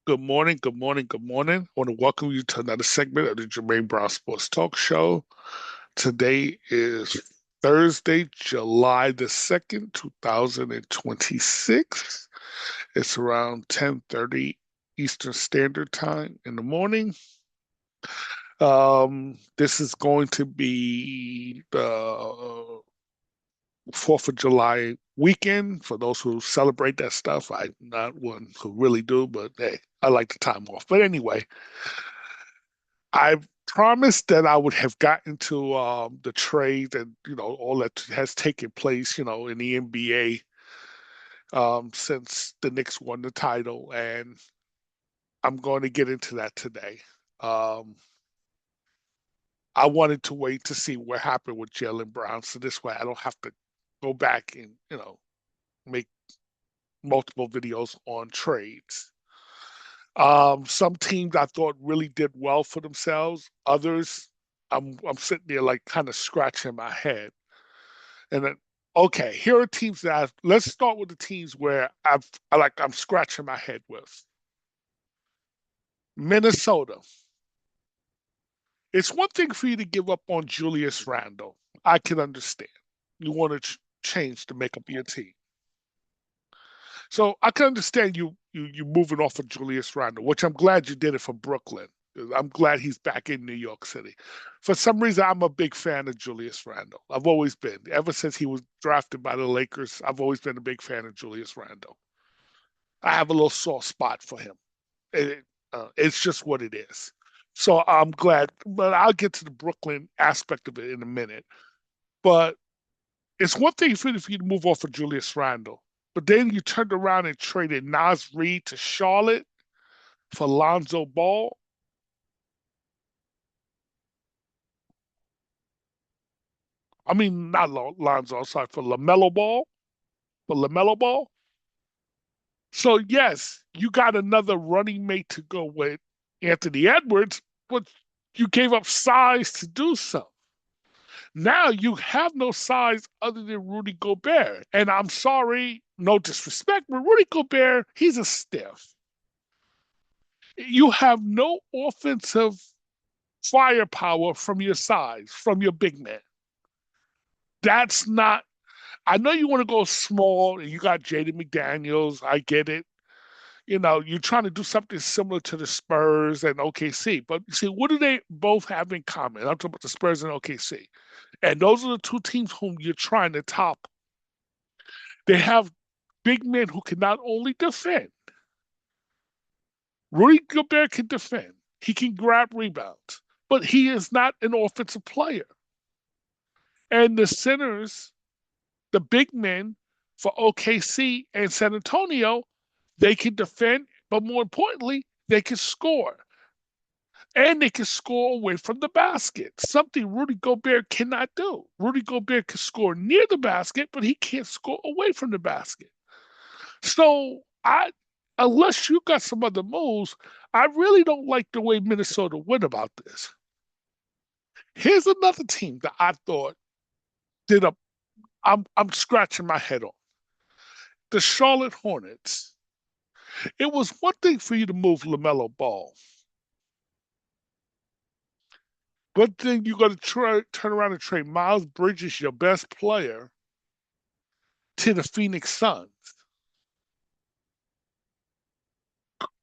Good morning, good morning, good morning. I want to welcome you to another segment of the Jermaine Brown Sports Talk Show. Today is Thursday, July the 2nd, 2026. It's around 10:30 Eastern Standard Time in the morning. This is going to be the 4th of July weekend for those who celebrate that stuff. I'm not one who really do, but hey, I like the time off. But anyway, I promised that I would have gotten to the trade and all that has taken place, in the NBA since the Knicks won the title, and I'm going to get into that today. Um, I wanted to wait to see what happened with Jalen Brown, so this way I don't have to go back and make multiple videos on trades. Some teams I thought really did well for themselves. Others, I'm sitting there like kind of scratching my head. And then, okay, here are teams let's start with the teams where I'm scratching my head with. Minnesota. It's one thing for you to give up on Julius Randle. I can understand. You want to change to make up your team. So I can understand you moving off of Julius Randle, which I'm glad you did it for Brooklyn. I'm glad he's back in New York City. For some reason, I'm a big fan of Julius Randle. I've always been. Ever since he was drafted by the Lakers, I've always been a big fan of Julius Randle. I have a little soft spot for him. It's just what it is. So I'm glad, but I'll get to the Brooklyn aspect of it in a minute. But it's one thing for you to move off of Julius Randle, but then you turned around and traded Nas Reed to Charlotte for Lonzo Ball. I mean, not Lonzo, sorry, for LaMelo Ball. For LaMelo Ball. So, yes, you got another running mate to go with Anthony Edwards, but you gave up size to do so. Now you have no size other than Rudy Gobert. And I'm sorry, no disrespect, but Rudy Gobert, he's a stiff. You have no offensive firepower from your size, from your big man. That's not, I know you want to go small and you got Jaden McDaniels. I get it. You're trying to do something similar to the Spurs and OKC. But you see, what do they both have in common? I'm talking about the Spurs and OKC. And those are the two teams whom you're trying to top. They have big men who can not only defend, Rudy Gobert can defend, he can grab rebounds, but he is not an offensive player. And the centers, the big men for OKC and San Antonio, they can defend, but more importantly, they can score. And they can score away from the basket, something Rudy Gobert cannot do. Rudy Gobert can score near the basket, but he can't score away from the basket. So unless you got some other moves, I really don't like the way Minnesota went about this. Here's another team that I thought did a. I'm scratching my head on. The Charlotte Hornets. It was one thing for you to move LaMelo Ball, but then you got to turn around and trade Miles Bridges, your best player, to the Phoenix Suns.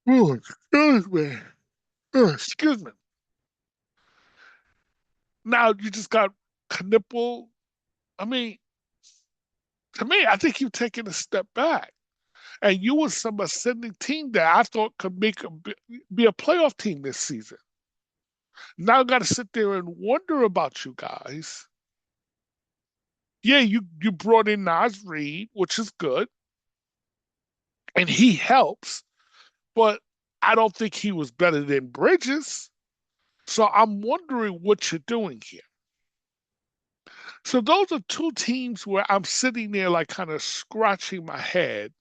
Oh, excuse me. Oh, excuse me. Now you just got Knipple. I mean, to me, I think you've taken a step back. And you were some ascending team that I thought could be a playoff team this season. Now I got to sit there and wonder about you guys. Yeah, you brought in Nas Reed, which is good, and he helps, but I don't think he was better than Bridges. So I'm wondering what you're doing here. So those are two teams where I'm sitting there like kind of scratching my head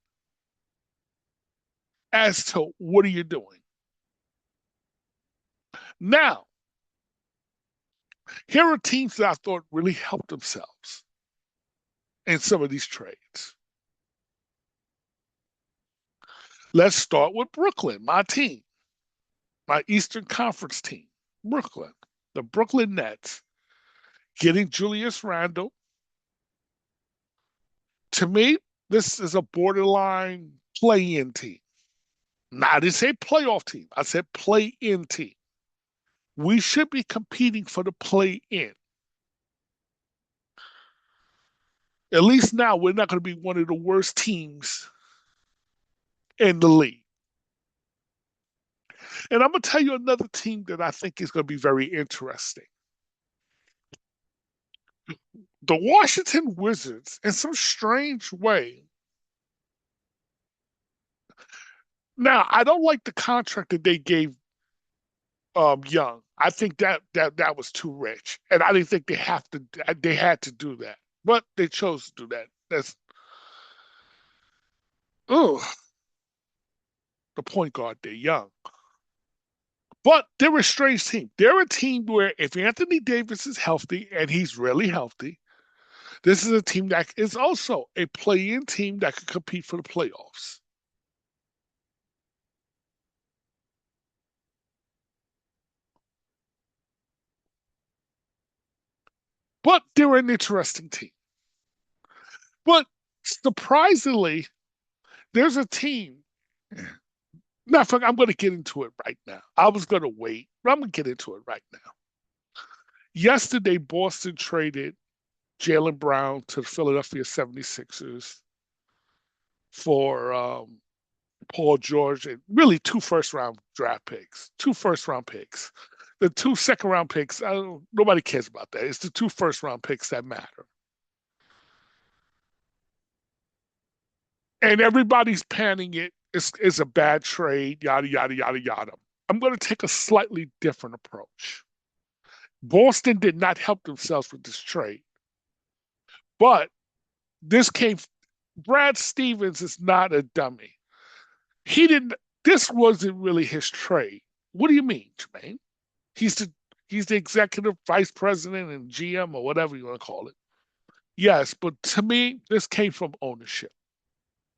as to what are you doing. Now, here are teams that I thought really helped themselves in some of these trades. Let's start with Brooklyn, my team, my Eastern Conference team, Brooklyn, the Brooklyn Nets, getting Julius Randle. To me, this is a borderline play-in team. Now, I didn't say playoff team. I said play-in team. We should be competing for the play-in. At least now, we're not going to be one of the worst teams in the league. And I'm going to tell you another team that I think is going to be very interesting. The Washington Wizards, in some strange way. Now, I don't like the contract that they gave Young. I think that was too rich, and I didn't think they had to do that, but they chose to do that. That's oh, the point guard. They're young, but they're a strange team. They're a team where if Anthony Davis is healthy, and he's really healthy, this is a team that is also a play-in team that could compete for the playoffs. But they're an interesting team. But surprisingly, there's a team. Matter of fact, I'm going to get into it right now. I was going to wait, but I'm going to get into it right now. Yesterday, Boston traded Jaylen Brown to the Philadelphia 76ers for Paul George and really two first round draft picks, two first round picks. The two second round picks, nobody cares about that. It's the two first round picks that matter. And everybody's panning it. It's a bad trade, yada, yada, yada, yada. I'm going to take a slightly different approach. Boston did not help themselves with this trade, but this came. Brad Stevens is not a dummy. He didn't. This wasn't really his trade. What do you mean, Jermaine? He's the he's the executive vice president and GM or whatever you want to call it. Yes, but to me, this came from ownership.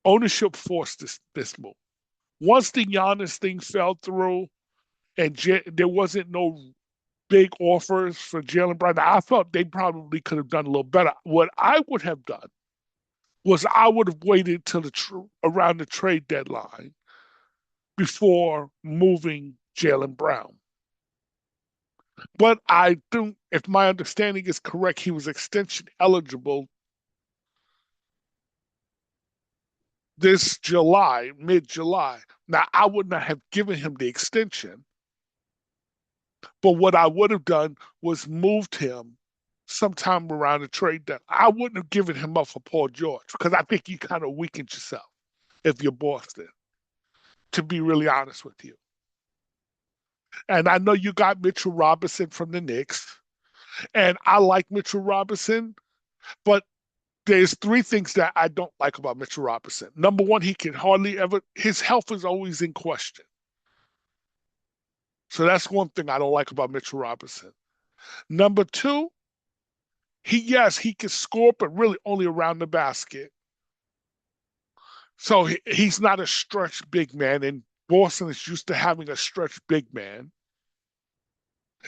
Ownership forced this move. Once the Giannis thing fell through, and there wasn't no big offers for Jaylen Brown, I thought they probably could have done a little better. What I would have done was I would have waited till around the trade deadline before moving Jaylen Brown. But I think, if my understanding is correct, he was extension eligible this July, mid-July. Now, I would not have given him the extension, but what I would have done was moved him sometime around the trade deadline. I wouldn't have given him up for Paul George because I think you kind of weakened yourself if you're Boston, to be really honest with you. And I know you got Mitchell Robinson from the Knicks, and I like Mitchell Robinson, but there's three things that I don't like about Mitchell Robinson. Number one, he can hardly ever, his health is always in question. So that's one thing I don't like about Mitchell Robinson. Number two, yes, he can score, but really only around the basket. So he's not a stretch big man, and Boston is used to having a stretch big man.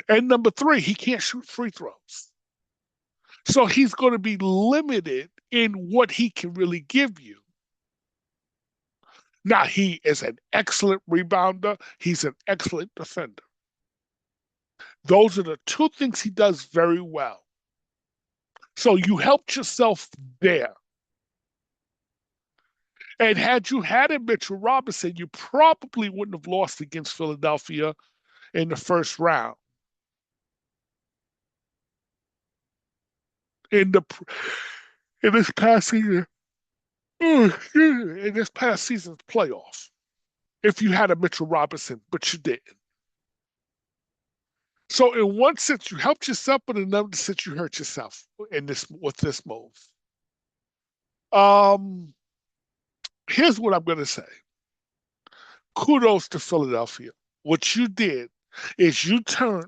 And number three, he can't shoot free throws. So he's going to be limited in what he can really give you. Now, he is an excellent rebounder. He's an excellent defender. Those are the two things he does very well. So you helped yourself there. And had you had a Mitchell Robinson, you probably wouldn't have lost against Philadelphia in the first round. In the in this past season, in this past season's playoff, if you had a Mitchell Robinson, but you didn't. So in one sense, you helped yourself, but in another sense, you hurt yourself in this with this move. Um, Here's what I'm going to say. Kudos to Philadelphia. What you did is you turned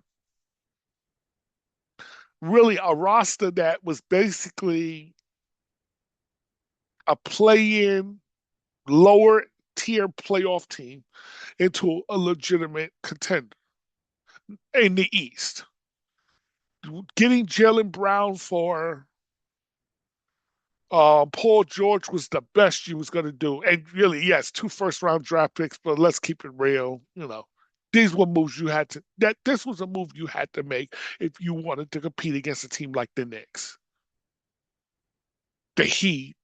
really a roster that was basically a play-in lower. tier playoff team into a legitimate contender in the East. Getting Jalen Brown for Paul George was the best you was going to do. And really, yes, two first round draft picks, but let's keep it real. These were moves you had to, this was a move you had to make if you wanted to compete against a team like the Knicks, the Heat,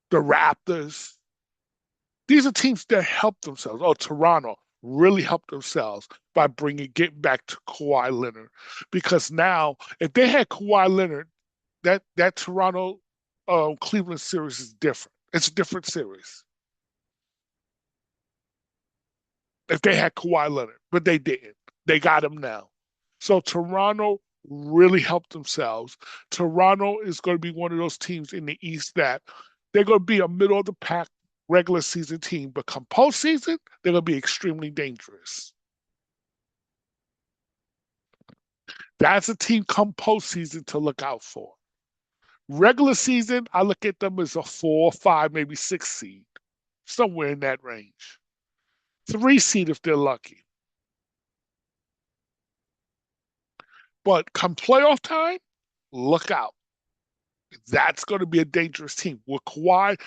the Raptors. These are teams that helped themselves. Oh, Toronto really helped themselves by getting back to Kawhi Leonard. Because now, if they had Kawhi Leonard, that Toronto Cleveland series is different. It's a different series if they had Kawhi Leonard, but they didn't. They got him now. So Toronto really helped themselves. Toronto is going to be one of those teams in the East that they're going to be a middle of the pack regular season team, but come postseason, they're going to be extremely dangerous. That's a team come postseason to look out for. Regular season, I look at them as a 4, 5, maybe 6 seed, somewhere in that range. 3 seed if they're lucky. But come playoff time, look out. That's going to be a dangerous team. With Kawhi,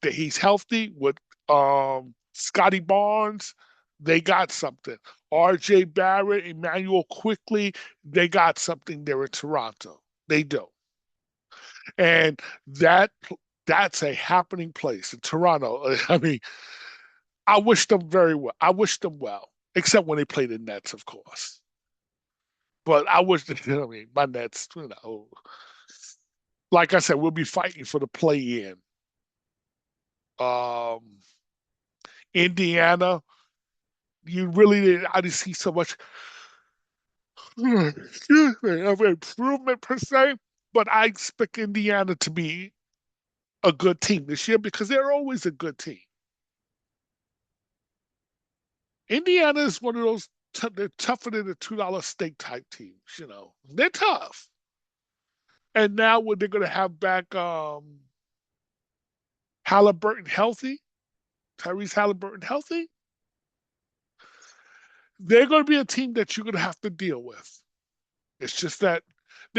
he's healthy. With Scotty Barnes, they got something. R.J. Barrett, Emmanuel Quickly, they got something there in Toronto. They do. And that's a happening place in Toronto. I mean, I wish them very well. I wish them well, except when they play the Nets, of course. But I wish, I mean, my Nets, like I said, we'll be fighting for the play in. Um, Indiana, I didn't see so much excuse me, of improvement per se, but I expect Indiana to be a good team this year because they're always a good team. Indiana is one of those, they're tougher than a $2 steak type teams. They're tough. And now when they're going to have back Halliburton healthy, Tyrese Halliburton healthy, they're going to be a team that you're going to have to deal with. It's just that,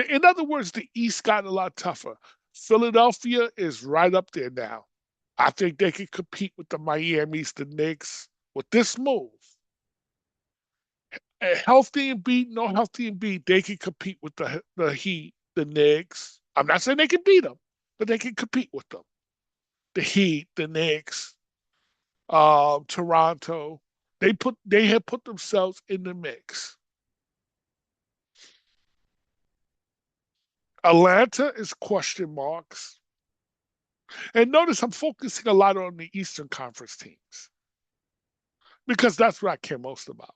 in other words, the East got a lot tougher. Philadelphia is right up there now. I think they can compete with the Miamis, the Knicks, with this move. Healthy and beat, no healthy and beat, they can compete with the Heat, the Knicks. I'm not saying they can beat them, but they can compete with them. The Heat, the Knicks, Toronto. They have put themselves in the mix. Atlanta is question marks. And notice I'm focusing a lot on the Eastern Conference teams because that's what I care most about.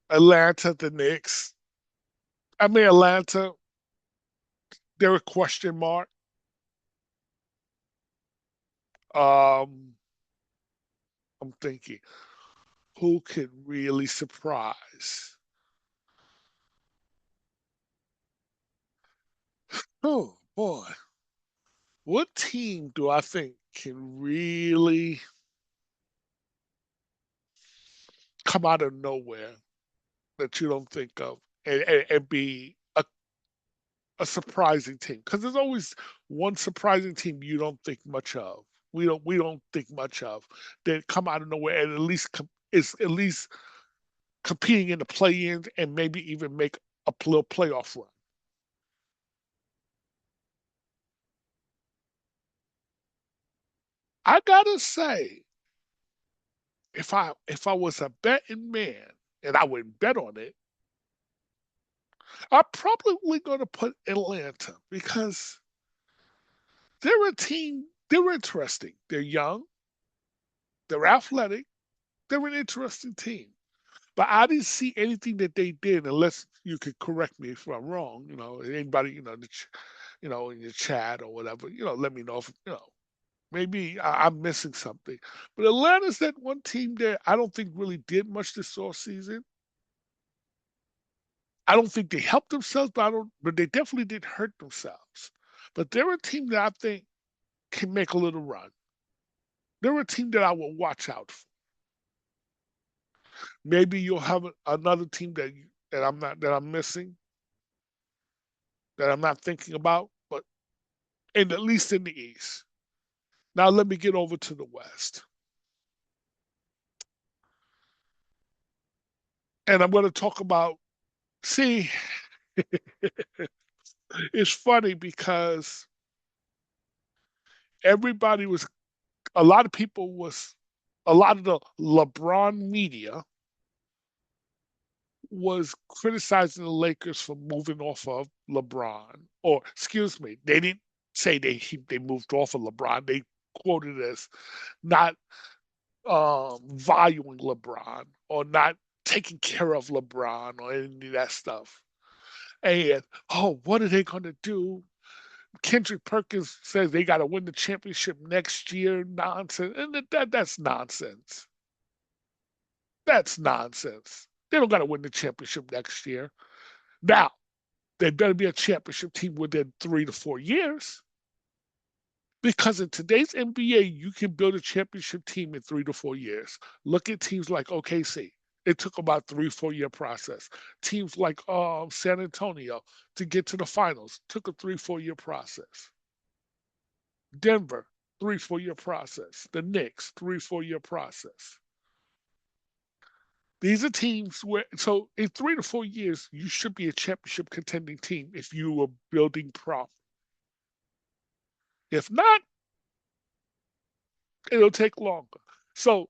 Atlanta, the Knicks. I mean, Atlanta, they're a question mark. Um, I'm thinking, who could really surprise? Oh boy, what team do I think can really come out of nowhere that you don't think of and be a surprising team? Because there's always one surprising team you don't think much of. We don't think much of that come out of nowhere and is at least competing in the play-ins and maybe even make a little playoff run. I gotta say, if I was a betting man and I would bet on it, I'm probably gonna put Atlanta because they're a team. They're interesting. They're young. They're athletic. They're an interesting team. But I didn't see anything that they did, unless you could correct me if I'm wrong. Anybody, in your chat or whatever, let me know if maybe I'm missing something. But Atlanta's that one team that I don't think really did much this off season. I don't think they helped themselves, but they definitely did hurt themselves. But they're a team that I think can make a little run. They're a team that I will watch out for. Maybe you'll have another team that I'm missing, that I'm not thinking about, but at least in the East. Now let me get over to the West. And I'm going to talk about, see, it's funny because everybody was, a lot of people was, a lot of the LeBron media was criticizing the Lakers for moving off of LeBron. Or, excuse me, they didn't say they moved off of LeBron. They quoted it as not valuing LeBron or not taking care of LeBron or any of that stuff. And oh, what are they going to do? Kendrick Perkins says they got to win the championship next year. Nonsense, and that's nonsense. That's nonsense. They don't got to win the championship next year. Now they better be a championship team within 3 to 4 years. Because in today's NBA, you can build a championship team in 3 to 4 years. Look at teams like OKC. It took about 3, 4 year process. Teams like San Antonio to get to the finals took a 3, 4 year process. Denver, 3, 4 year process. The Knicks, 3, 4 year process. These are teams where, so in 3 to 4 years, you should be a championship contending team if you were building prop. If not, it'll take longer. So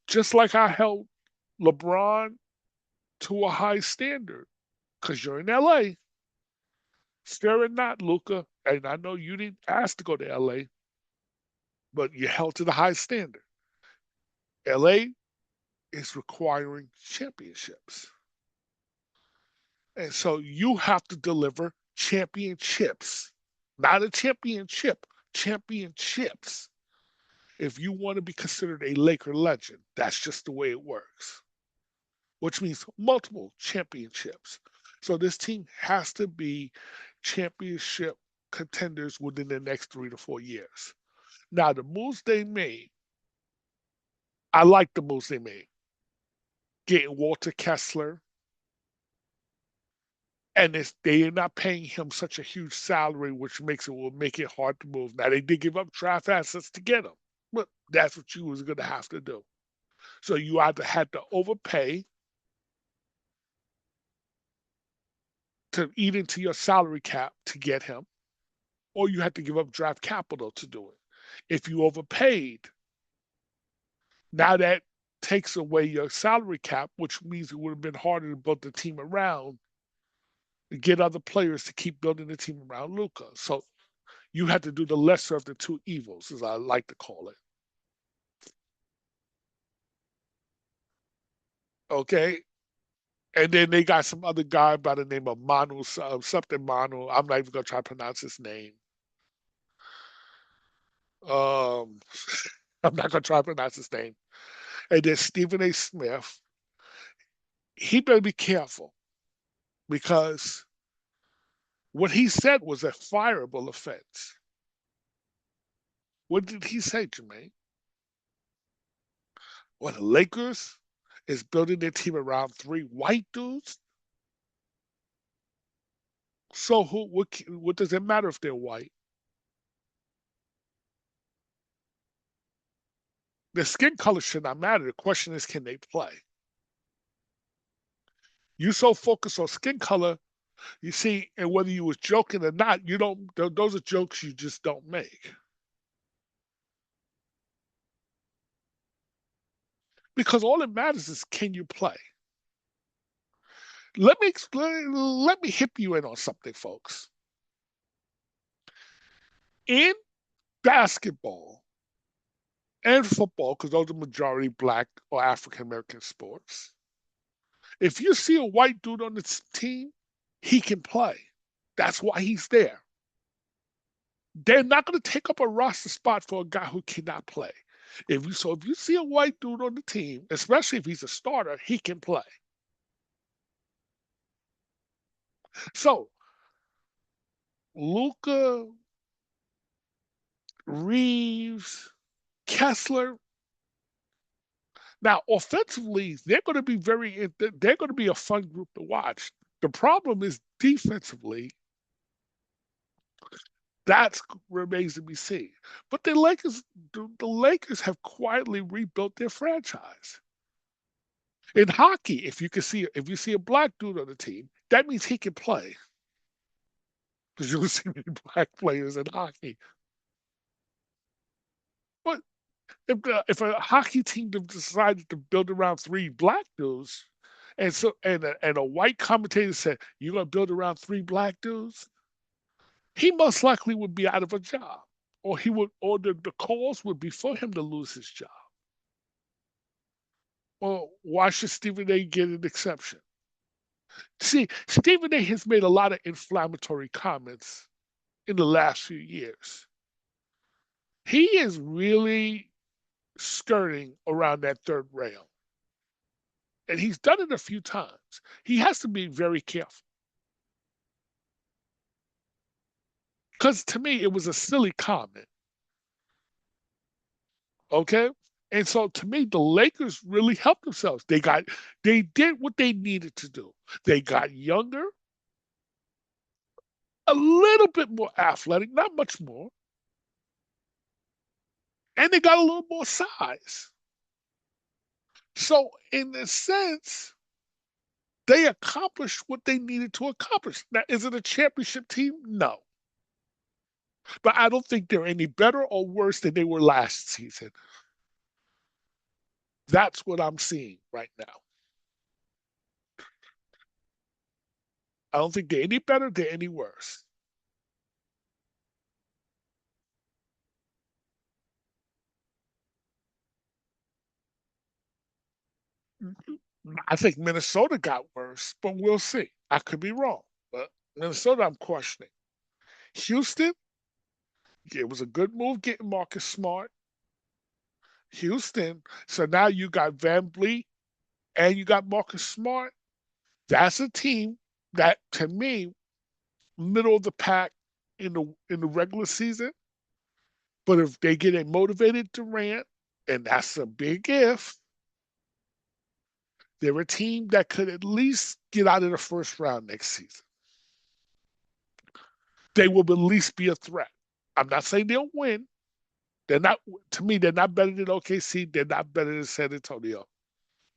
just like I held LeBron to a high standard, because you're in LA, fair or not, Luca, and I know you didn't ask to go to LA, but you held to the high standard. LA is requiring championships. And so you have to deliver championships, not a championship, championships. If you want to be considered a Laker legend, that's just the way it works, which means multiple championships. So this team has to be championship contenders within the next 3 to 4 years. Now, the moves they made, I like the moves they made. Getting Walter Kessler, and they're not paying him such a huge salary, which will make it hard to move. Now they did give up draft assets to get him, but that's what you was going to have to do. So you either had to overpay to eat into your salary cap to get him, or you had to give up draft capital to do it. If you overpaid, now that takes away your salary cap, which means it would have been harder to build the team around, to get other players to keep building the team around Luca. So you had to do the lesser of the two evils, as I like to call it. Okay. And then they got some other guy by the name of Manu, something Manu. I'm not even going to try to pronounce his name. Um, I'm not going to try to pronounce his name. And then Stephen A. Smith, he better be careful because what he said was a fireable offense. What did he say, Jermaine? Well, the Lakers is building their team around 3 white dudes. So what does it matter if they're white? The skin color should not matter. The question is, can they play? You so focused on skin color, you see, and whether you was joking or not, you don't. Those are jokes you just don't make because all that matters is can you play. Let me explain. Let me hip you in on something, folks. In basketball and football, because those are majority black or African American sports, if you see a white dude on the team, he can play. That's why he's there. They're not going to take up a roster spot for a guy who cannot play. If you see a white dude on the team, especially if he's a starter, he can play. So Luca Reeves, Kessler. Now, offensively, they're going to be a fun group to watch. The problem is defensively, that remains to be seen. But the Lakers have quietly rebuilt their franchise. In hockey, if you see a black dude on the team, that means he can play. Because you don't see many black players in hockey. But if a hockey team decided to build around three black dudes, and a white commentator said you're gonna build around three black dudes, he most likely would be out of a job, or the cause would be for him to lose his job. Well, why should Stephen A. get an exception? See, Stephen A. has made a lot of inflammatory comments in the last few years. He is really skirting around that third rail. And he's done it a few times. He has to be very careful. Because to me, it was a silly comment. Okay. And so to me, the Lakers really helped themselves. They did what they needed to do. They got younger, a little bit more athletic, not much more, and they got a little more size. So in a sense, they accomplished what they needed to accomplish. Now, is it a championship team? No. But I don't think they're any better or worse than they were last season. That's what I'm seeing right now. I don't think they're any better, they're any worse. I think Minnesota got worse, but we'll see. I could be wrong. But Minnesota, I'm questioning. Houston, it was a good move getting Marcus Smart. Houston, so now you got Van Vliet and you got Marcus Smart. That's a team that, to me, middle of the pack in the regular season. But if they get a motivated Durant, and that's a big if, they're a team that could at least get out of the first round next season. They will at least be a threat. I'm not saying they'll win. They're not, to me, they're not better than OKC. They're not better than San Antonio.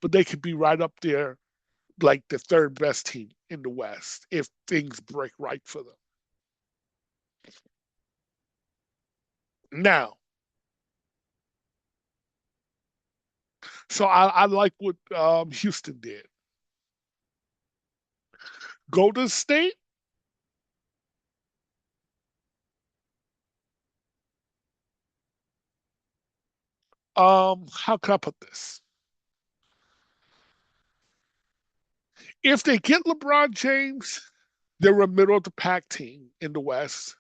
But they could be right up there, like the third best team in the West if things break right for them. Now, so I like what Houston did. Golden State, how can I put this? If they get LeBron James, they're a middle of the pack team in the West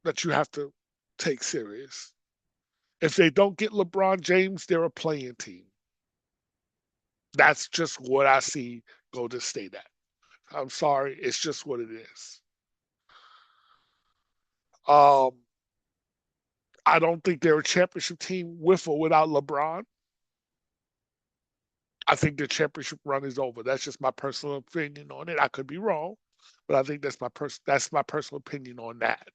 that you have to take serious. If they don't get LeBron James, they're a playing team. That's just what I see Golden State at. I'm sorry, it's just what it is. Um, I don't think they're a championship team with or without LeBron. I think the championship run is over. That's just my personal opinion on it. I could be wrong, but I think that's my personal opinion on that.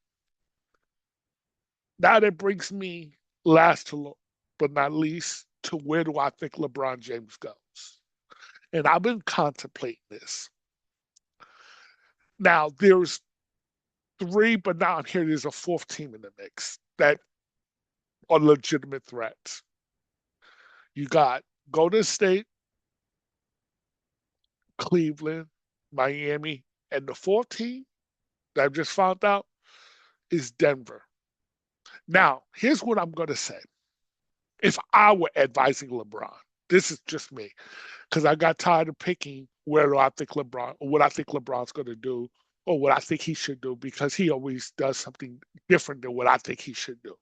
Now that brings me last to but not least to where do I think LeBron James goes? And I've been contemplating this. Now there's three, but now I'm here. There's a fourth team in the mix that are legitimate threats. You got Golden State, Cleveland, Miami, and the fourth team that I've just found out is Denver. Now, here's what I'm going to say. If I were advising LeBron, this is just me, because I got tired of picking where do I think LeBron, or what I think LeBron's going to do, or what I think he should do, because he always does something different than what I think he should do.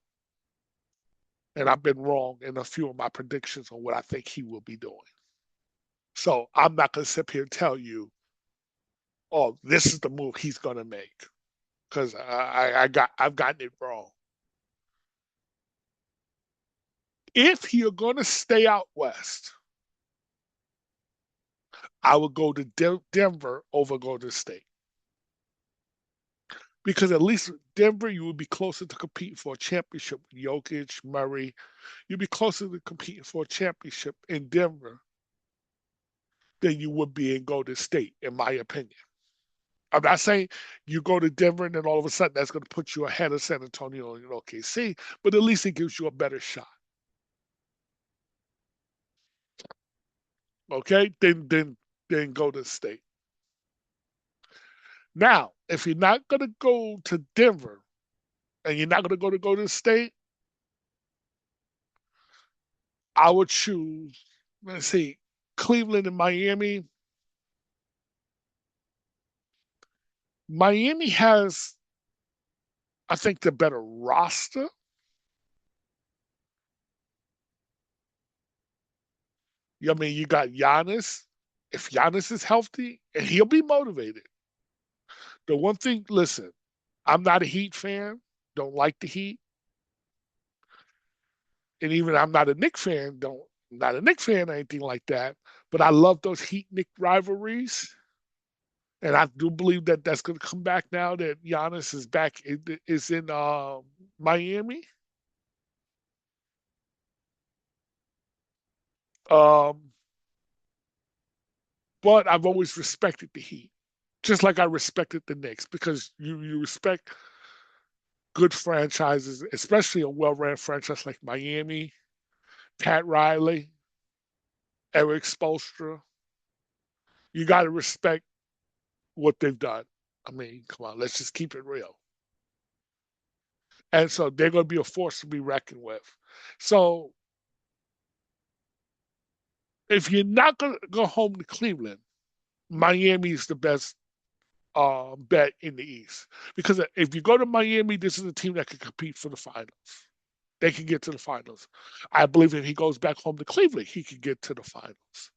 And I've been wrong in a few of my predictions on what I think he will be doing. So I'm not going to sit here and tell you, oh, this is the move he's going to make, because I've gotten it wrong. If you're going to stay out west, I would go to Denver over Golden State because at least Denver, you would be closer to competing for a championship with Jokic, Murray. You'd be closer to competing for a championship in Denver than you would be in Golden State, in my opinion. I'm not saying you go to Denver and then all of a sudden that's going to put you ahead of San Antonio and OKC, but at least it gives you a better shot. Okay, then go to State. Now, if you're not going to go to Denver and you're not going to go to Golden State, I would choose, let's see, Cleveland and Miami. Miami has, I think, the better roster. I mean, you got Giannis. If Giannis is healthy, and he'll be motivated. The one thing, listen, I'm not a Heat fan. Don't like the Heat, and even I'm not a Knicks fan. Don't Not a Knicks fan or anything like that. But I love those Heat Knick rivalries, and I do believe that that's going to come back now that Giannis is back is in Miami. Um, but I've always respected the Heat, just like I respected the Knicks, because you respect good franchises, especially a well-ran franchise like Miami, Pat Riley, Eric Spoelstra. You got to respect what they've done. I mean, come on, let's just keep it real. And so they're going to be a force to be reckoned with. So if you're not going to go home to Cleveland, Miami is the best bet in the East. Because if you go to Miami, this is a team that can compete for the finals. They can get to the finals. I believe if he goes back home to Cleveland, he can get to the finals.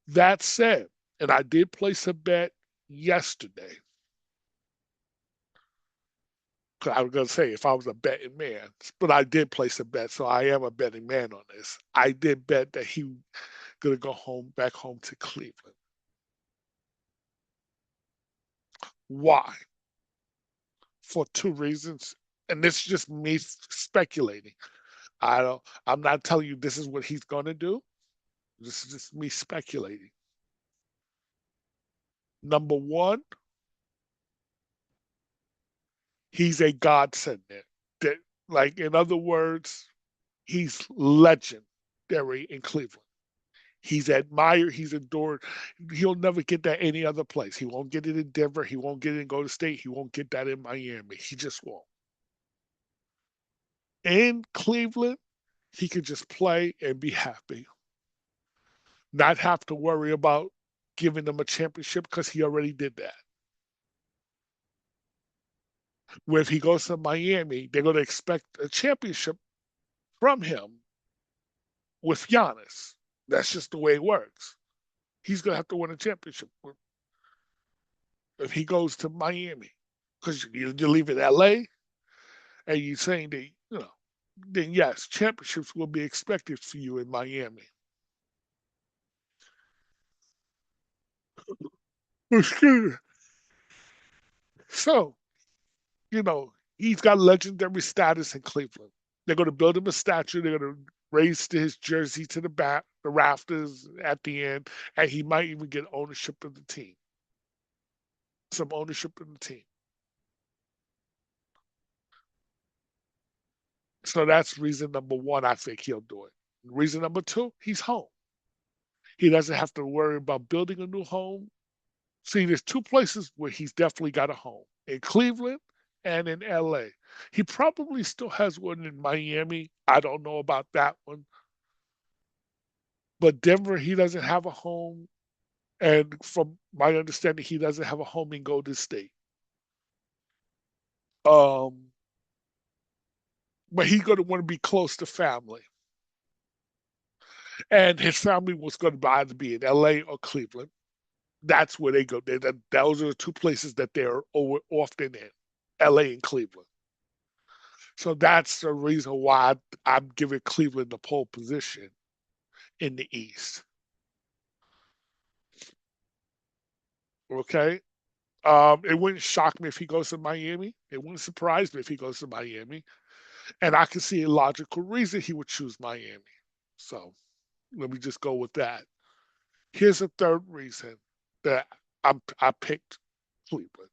That said, and I did place a bet yesterday. Because I was going to say if I was a betting man, but I did place a bet, so I am a betting man on this. I did bet that he going to go back home to Cleveland. Why? For two reasons, and this is just me speculating. I don't. I'm not telling you this is what he's going to do. This is just me speculating. Number one, he's a godsend there. That, like in other words, he's legendary in Cleveland. He's admired, he's adored. He'll never get that any other place. He won't get it in Denver. He won't get it in Golden State. He won't get that in Miami. He just won't. In Cleveland, he could just play and be happy, not have to worry about giving them a championship because he already did that. Where if he goes to Miami, they're going to expect a championship from him with Giannis. That's just the way it works. He's going to have to win a championship if he goes to Miami because you leave it LA and you're saying that, then yes, championships will be expected for you in Miami. So, he's got legendary status in Cleveland. They're going to build him a statue. They're going to raise his jersey to the rafters at the end, and he might even get ownership of the team. Some ownership in the team. So that's reason number one. I think he'll do it. Reason number two, he's home. He doesn't have to worry about building a new home. See, there's two places where he's definitely got a home in Cleveland and in LA. He probably still has one in Miami. I don't know about that one. But Denver, he doesn't have a home. And from my understanding, he doesn't have a home in Golden State. Um, but he's going to want to be close to family. And his family was going to either be in LA or Cleveland. That's where they go. Those are the two places that they're often in, LA and Cleveland. So that's the reason why I'm giving Cleveland the pole position in the East. Okay. It wouldn't shock me if he goes to Miami. It wouldn't surprise me if he goes to Miami. And I can see a logical reason he would choose Miami. So let me just go with that. Here's a third reason that I picked Cleveland.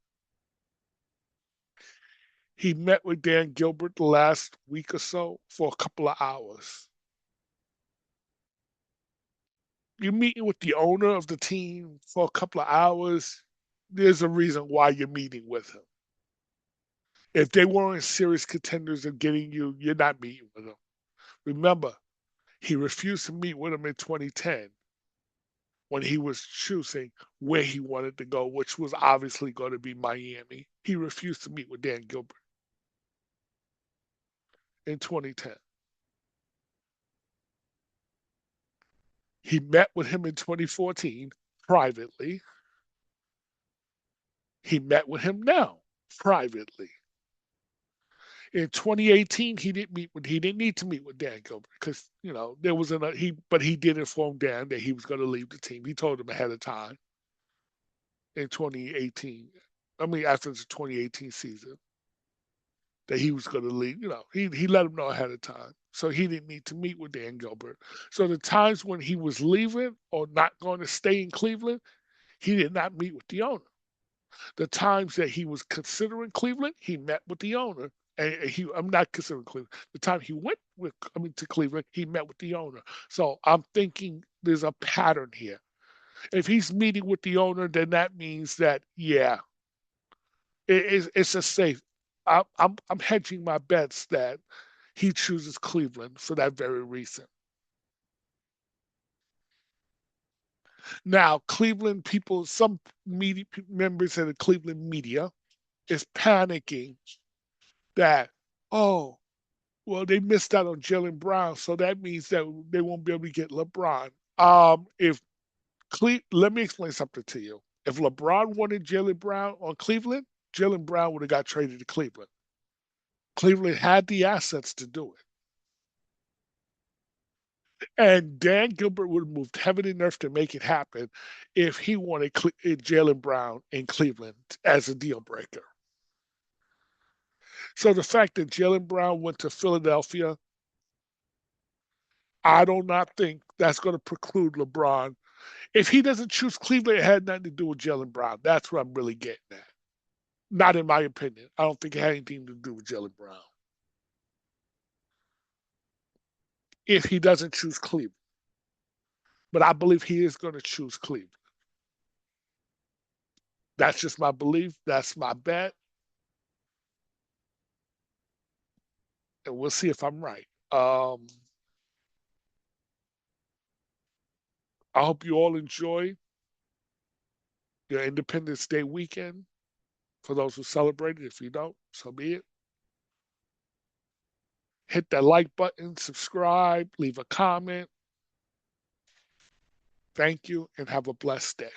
He met with Dan Gilbert the last week or so for a couple of hours. You're meeting with the owner of the team for a couple of hours. There's a reason why you're meeting with him. If they weren't serious contenders of getting you, you're not meeting with them. Remember, he refused to meet with him in 2010 when he was choosing where he wanted to go, which was obviously going to be Miami. He refused to meet with Dan Gilbert in 2010. He met with him in 2014 privately. He met with him now privately. In 2018, he didn't need to meet with Dan Gilbert because there was but he did inform Dan that he was going to leave the team. He told him ahead of time in 2018. I mean, after the 2018 season, that he was going to leave. He let him know ahead of time, so he didn't need to meet with Dan Gilbert. So the times when he was leaving or not going to stay in Cleveland, he did not meet with the owner. The times that he was considering Cleveland, he met with the owner. And I'm not considering Cleveland. The time he went to Cleveland, he met with the owner. So I'm thinking there's a pattern here. If he's meeting with the owner, then that means that yeah, it's a safe. I'm hedging my bets that he chooses Cleveland for that very reason. Now, Cleveland people, some media members of the Cleveland media is panicking that, oh, well, they missed out on Jalen Brown, so that means that they won't be able to get LeBron. If Let me explain something to you. If LeBron wanted Jalen Brown on Cleveland, Jalen Brown would have got traded to Cleveland. Cleveland had the assets to do it. And Dan Gilbert would have moved heaven and earth to make it happen if he wanted Jalen Brown in Cleveland as a deal breaker. So the fact that Jalen Brown went to Philadelphia, I do not think that's going to preclude LeBron. If he doesn't choose Cleveland, it had nothing to do with Jalen Brown. That's what I'm really getting at. Not in my opinion. I don't think it had anything to do with Jalen Brown. If he doesn't choose Cleveland. But I believe he is going to choose Cleveland. That's just my belief. That's my bet. And we'll see if I'm right. I hope you all enjoy your Independence Day weekend. For those who celebrate it, if you don't, so be it. Hit that like button, subscribe, leave a comment. Thank you, and have a blessed day.